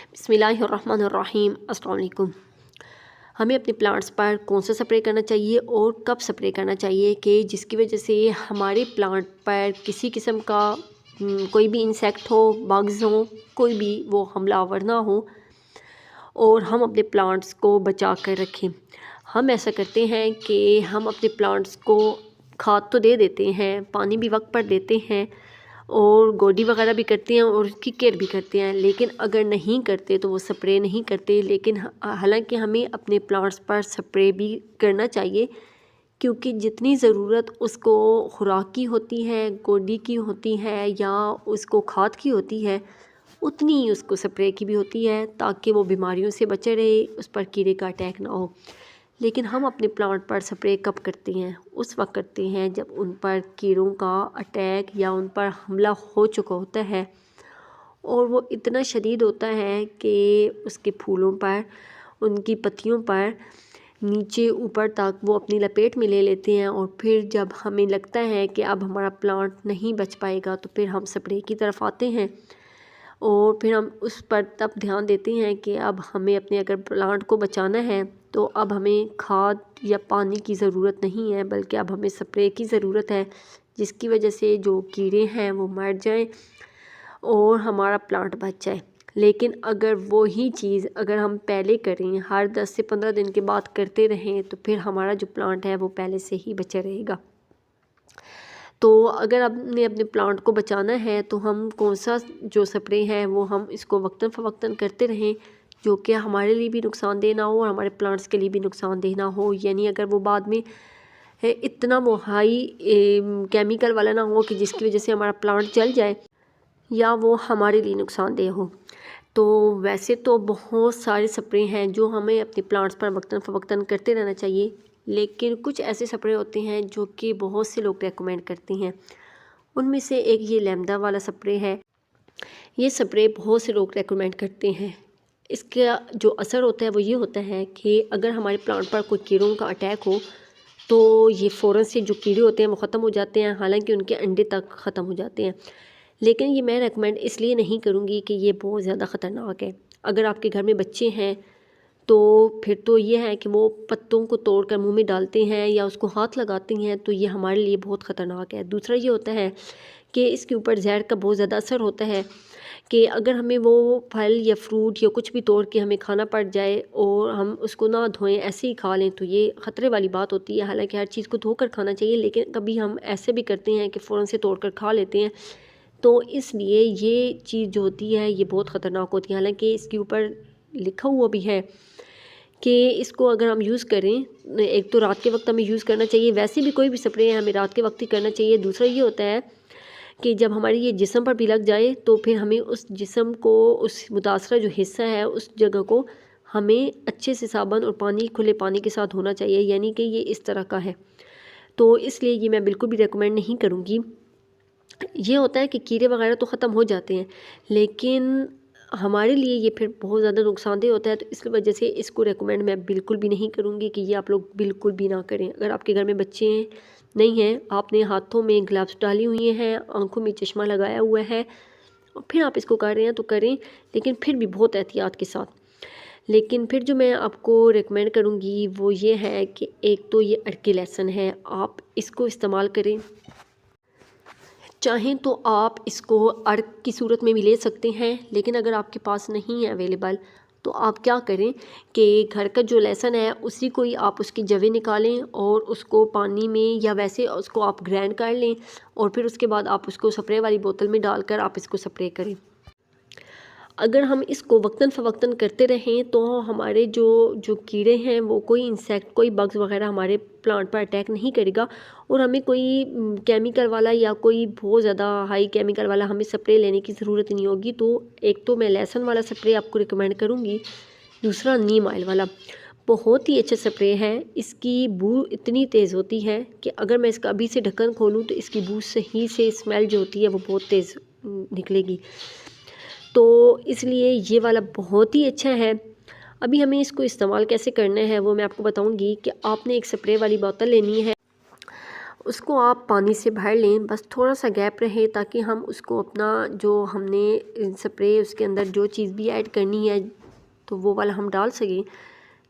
बिस्मिल्लाहिर्रहमानिर्रहीम। अस्सलाम वालेकुम। हमें अपने प्लांट्स पर कौन सा स्प्रे करना चाहिए और कब स्प्रे करना चाहिए कि जिसकी वजह से हमारे प्लांट पर किसी किस्म का कोई भी इंसेक्ट हो, बग्स हो, कोई भी वो हमलावर ना हो और हम अपने प्लांट्स को बचा कर रखें। हम ऐसा करते हैं कि हम अपने प्लांट्स को खाद तो दे देते हैं, पानी भी वक्त पर देते हैं और गोडी वगैरह भी करते हैं और उसकी केयर भी करते हैं, लेकिन अगर नहीं करते तो वो स्प्रे नहीं करते। लेकिन हालांकि हमें अपने प्लांट्स पर स्प्रे भी करना चाहिए, क्योंकि जितनी ज़रूरत उसको खुराक की होती है, गोडी की होती है या उसको खाद की होती है, उतनी ही उसको स्प्रे की भी होती है, ताकि वो बीमारियों से बचे रहे, उस पर कीड़े का अटैक ना हो। लेकिन हम अपने प्लांट पर स्प्रे कब करते हैं? उस वक्त करते हैं जब उन पर कीड़ों का अटैक या उन पर हमला हो चुका होता है और वो इतना शदीद होता है कि उसके फूलों पर, उनकी पत्तियों पर नीचे ऊपर तक वो अपनी लपेट में ले लेते हैं। और फिर जब हमें लगता है कि अब हमारा प्लांट नहीं बच पाएगा तो फिर हम स्प्रे की तरफ आते हैं और फिर हम उस पर तब ध्यान देते हैं कि अब हमें अपने अगर प्लांट को बचाना है तो अब हमें खाद या पानी की ज़रूरत नहीं है, बल्कि अब हमें स्प्रे की ज़रूरत है, जिसकी वजह से जो कीड़े हैं वो मर जाएं और हमारा प्लांट बच जाए। लेकिन अगर वो ही चीज़ अगर हम पहले करें, हर 10 से 15 दिन के बाद करते रहें, तो फिर हमारा जो प्लांट है वो पहले से ही बचा रहेगा। तो अगर आपने अपने प्लांट को बचाना है तो हम कौन सा जो स्प्रे है वो हम इसको वक्तन फ़वक्तन करते रहें, जो कि हमारे लिए भी नुकसानदेह ना हो और हमारे प्लांट्स के लिए भी नुकसानदेह ना हो। यानी अगर वो बाद में है इतना वो हाई केमिकल वाला ना हो कि जिसकी वजह से हमारा प्लांट जल जाए या वो हमारे लिए नुकसानदेह हो। तो वैसे तो बहुत सारे स्प्रे हैं जो हमें अपने प्लांट्स पर वक्तन फ़वक्तन करते रहना चाहिए, लेकिन कुछ ऐसे स्प्रे होते हैं जो कि बहुत से लोग रेकमेंड करते हैं। उनमें से एक ये लैम्डा वाला स्प्रे है। ये स्प्रे बहुत से लोग रेकमेंड करते हैं। इसका जो असर होता है वो ये होता है कि अगर हमारे प्लांट पर कोई कीड़ों का अटैक हो तो ये फ़ौरन से जो कीड़े होते हैं वो ख़त्म हो जाते हैं, हालांकि उनके अंडे तक ख़त्म हो जाते हैं। लेकिन ये मैं रेकमेंड इसलिए नहीं करूँगी कि ये बहुत ज़्यादा ख़तरनाक है। अगर आपके घर में बच्चे हैं तो फिर तो ये है कि वो पत्तों को तोड़कर मुंह में डालते हैं या उसको हाथ लगाते हैं, तो ये हमारे लिए बहुत ख़तरनाक है। दूसरा ये होता है कि इसके ऊपर जहर का बहुत ज़्यादा असर होता है कि अगर हमें वो फल या फ्रूट या कुछ भी तोड़ के हमें खाना पड़ जाए और हम उसको ना धोएं, ऐसे ही खा लें, तो ये ख़तरे वाली बात होती है। हालांकि हर चीज़ को धोकर खाना चाहिए, लेकिन कभी हम ऐसे भी करते हैं कि फ़ौरन से तोड़ कर खा लेते हैं, तो इसलिए ये चीज़ जो होती है ये बहुत ख़तरनाक होती है। हालांकि इसके ऊपर लिखा हुआ भी है कि इसको अगर हम यूज़ करें, एक तो रात के वक्त हमें यूज़ करना चाहिए, वैसे भी कोई भी स्प्रे है हमें रात के वक्त ही करना चाहिए। दूसरा ये होता है कि जब हमारी ये जिस्म पर भी लग जाए तो फिर हमें उस जिस्म को, उस मुतासरा जो हिस्सा है उस जगह को हमें अच्छे से साबुन और पानी, खुले पानी के साथ होना चाहिए, यानी कि ये इस तरह का है। तो इसलिए ये मैं बिल्कुल भी रेकमेंड नहीं करूँगी। ये होता है कि कीड़े वगैरह तो ख़त्म हो जाते हैं, लेकिन हमारे लिए ये फिर बहुत ज़्यादा नुकसानदेह होता है, तो इस वजह से इसको रेकमेंड मैं बिल्कुल भी नहीं करूँगी कि ये आप लोग बिल्कुल भी ना करें। अगर आपके घर में बच्चे हैं, नहीं हैं, आपने हाथों में ग्लव्स डाली हुई हैं, आंखों में चश्मा लगाया हुआ है और फिर आप इसको कर रहे हैं तो करें, लेकिन फिर भी बहुत एहतियात के साथ। लेकिन फिर जो मैं आपको रेकमेंड करूँगी वो ये है कि एक तो ये अर्के लहसुन है, आप इसको इस्तेमाल करें। चाहें तो आप इसको अर्क की सूरत में भी ले सकते हैं, लेकिन अगर आपके पास नहीं है अवेलेबल तो आप क्या करें कि घर का जो लहसुन है उसी को ही आप उसकी जवें निकालें और उसको पानी में या वैसे उसको आप ग्राइंड कर लें और फिर उसके बाद आप उसको स्प्रे वाली बोतल में डालकर आप इसको स्प्रे करें। अगर हम इसको वक्तन फ़वक्तन करते रहें तो हमारे जो जो कीड़े हैं वो, कोई इंसेक्ट, कोई बग्स वगैरह हमारे प्लांट पर अटैक नहीं करेगा और हमें कोई केमिकल वाला या कोई बहुत ज़्यादा हाई केमिकल वाला हमें स्प्रे लेने की ज़रूरत नहीं होगी। तो एक तो मैं लहसुन वाला स्प्रे आपको रिकमेंड करूँगी, दूसरा नीम ऑयल वाला बहुत ही अच्छा स्प्रे है। इसकी बू इतनी तेज़ होती है कि अगर मैं इसका अभी से ढक्कन खोलूँ तो इसकी बू सही से स्मेल जो होती है वो बहुत तेज़ निकलेगी, तो इसलिए ये वाला बहुत ही अच्छा है। अभी हमें इसको इस्तेमाल कैसे करना है वो मैं आपको बताऊंगी कि आपने एक स्प्रे वाली बोतल लेनी है उसको आप पानी से भर लें, बस थोड़ा सा गैप रहे ताकि हम उसको अपना जो हमने स्प्रे उसके अंदर जो चीज़ भी ऐड करनी है तो वो वाला हम डाल सकें।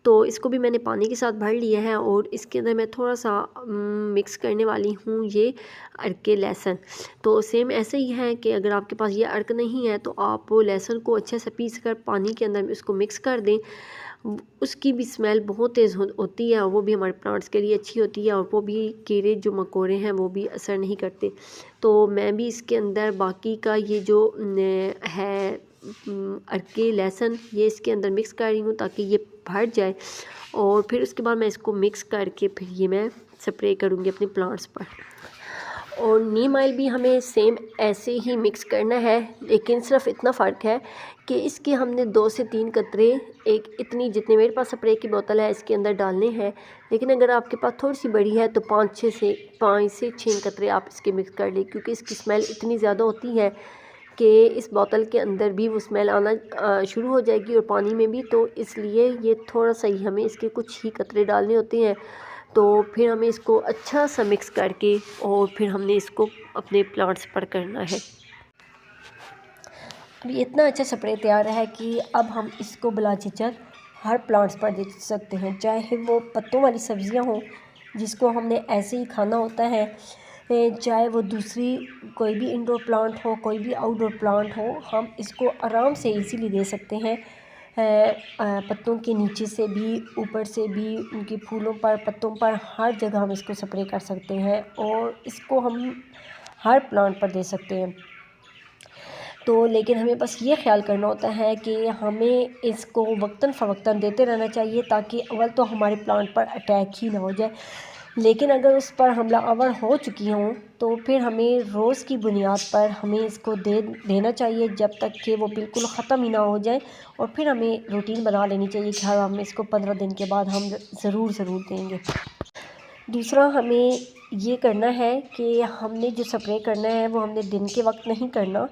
तो इसको भी मैंने पानी के साथ भर लिया है और इसके अंदर मैं थोड़ा सा मिक्स करने वाली हूँ ये अर्के लहसुन। तो सेम ऐसे ही है कि अगर आपके पास ये अर्क नहीं है तो आप वो लहसुन को अच्छे से पीस कर पानी के अंदर उसको मिक्स कर दें। उसकी भी स्मेल बहुत तेज़ होती है और वो भी हमारे प्लांट्स के लिए अच्छी होती है और वो भी कीड़े जो मकोड़े हैं वो भी असर नहीं करते। तो मैं भी इसके अंदर बाकी का ये जो है अर्के लहसुन ये इसके अंदर मिक्स कर रही हूँ ताकि ये भर जाए और फिर उसके बाद मैं इसको मिक्स करके फिर ये मैं स्प्रे करूँगी अपने प्लांट्स पर। और नीम ऑयल भी हमें सेम ऐसे ही मिक्स करना है, लेकिन सिर्फ इतना फ़र्क है कि इसके हमने 2 से 3 कतरे एक इतनी जितनी मेरे पास स्प्रे की बोतल है इसके अंदर डालने हैं। लेकिन अगर आपके पास थोड़ी सी बड़ी है तो 5 से 6 कतरे आप इसके मिक्स कर लें, क्योंकि इसकी स्मेल इतनी ज़्यादा होती है कि इस बोतल के अंदर भी वो स्मेल आना शुरू हो जाएगी और पानी में भी। तो इसलिए ये थोड़ा सा ही हमें इसके कुछ ही कतरे डालने होते हैं। तो फिर हमें इसको अच्छा सा मिक्स करके और फिर हमने इसको अपने प्लांट्स पर करना है। अब ये इतना अच्छा स्प्रे तैयार है कि अब हम इसको बिला झिझक हर प्लांट्स पर दे सकते हैं, चाहे वो पत्तों वाली सब्जियां हों जिसको हमने ऐसे ही खाना होता है, चाहे वो दूसरी कोई भी इंडोर प्लांट हो, कोई भी आउटडोर प्लांट हो, हम इसको आराम से इजीली दे सकते हैं। पत्तों के नीचे से भी, ऊपर से भी, उनके फूलों पर, पत्तों पर, हर जगह हम इसको स्प्रे कर सकते हैं और इसको हम हर प्लांट पर दे सकते हैं। तो लेकिन हमें बस ये ख्याल करना होता है कि हमें इसको वक्तन फ़वक्तन देते रहना चाहिए ताकि अव्वल तो हमारे प्लांट पर अटैक ही ना हो जाए, लेकिन अगर उस पर हमला आवर हो चुकी हों तो फिर हमें रोज़ की बुनियाद पर हमें इसको देना चाहिए जब तक कि वो बिल्कुल ख़त्म ही ना हो जाए। और फिर हमें रूटीन बना लेनी चाहिए कि हाँ, हम इसको 15 दिन के बाद हम ज़रूर देंगे। दूसरा हमें ये करना है कि हमने जो स्प्रे करना है वो हमने दिन के वक्त नहीं करना,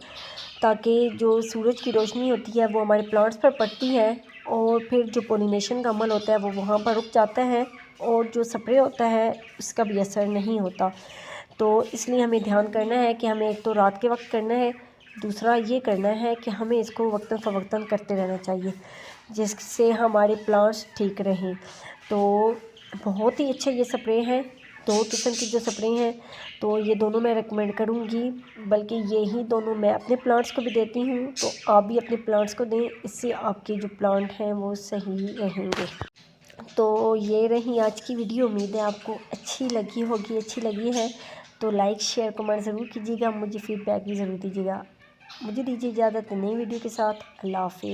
ताकि जो सूरज की रोशनी होती है वो हमारे प्लांट्स पर पड़ती है और फिर जो पोलिनेशन का अमल होता है वो वहाँ पर रुक जाता है और जो स्प्रे होता है उसका भी असर नहीं होता। तो इसलिए हमें ध्यान करना है कि हमें एक तो रात के वक्त करना है, दूसरा ये करना है कि हमें इसको वक्तन फ़वक्तन करते रहना चाहिए जिससे हमारे प्लांट्स ठीक रहें। तो बहुत ही अच्छा ये स्प्रे है। 2 किस्म के जो स्प्रे हैं तो ये दोनों मैं रेकमेंड करूँगी, बल्कि यही दोनों मैं अपने प्लांट्स को भी देती हूँ, तो आप भी अपने प्लांट्स को दें, इससे आपके जो प्लांट हैं वो सही रहेंगे। तो ये रही आज की वीडियो, उम्मीद है आपको अच्छी लगी है तो लाइक शेयर कमेंट ज़रूर कीजिएगा, मुझे फीडबैक भी ज़रूर दीजिएगा। मुझे दीजिए इजाज़त नई वीडियो के साथ। अल्लाह हाफ़िज़।